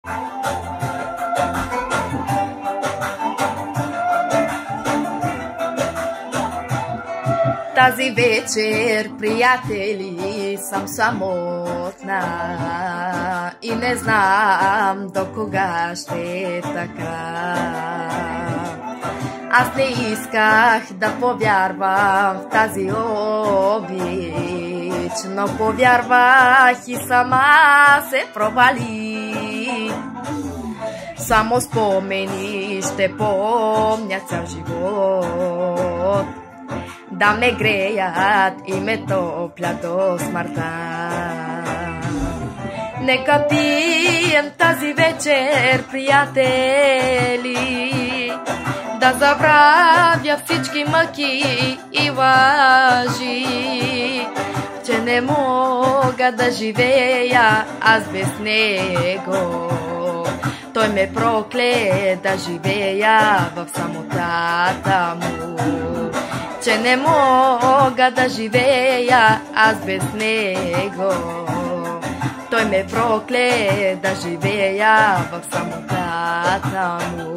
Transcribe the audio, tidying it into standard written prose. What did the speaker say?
Тази вечер, приятели, съм самотна и не знам до кога ще е така. Аз не исках да повярвам в тази обич, но повярвах и сама се провали. Само спомени ще помня цял живот, да ме греят и ме топлят до смъртта. Нека пием тази вечер, приятели, да забравя всички мъки и лъжи, че не мога да живея аз без него. Той ме прокле да живея в самотата му, че не мога да живея аз без него. Той ме прокле да живея в самотата му.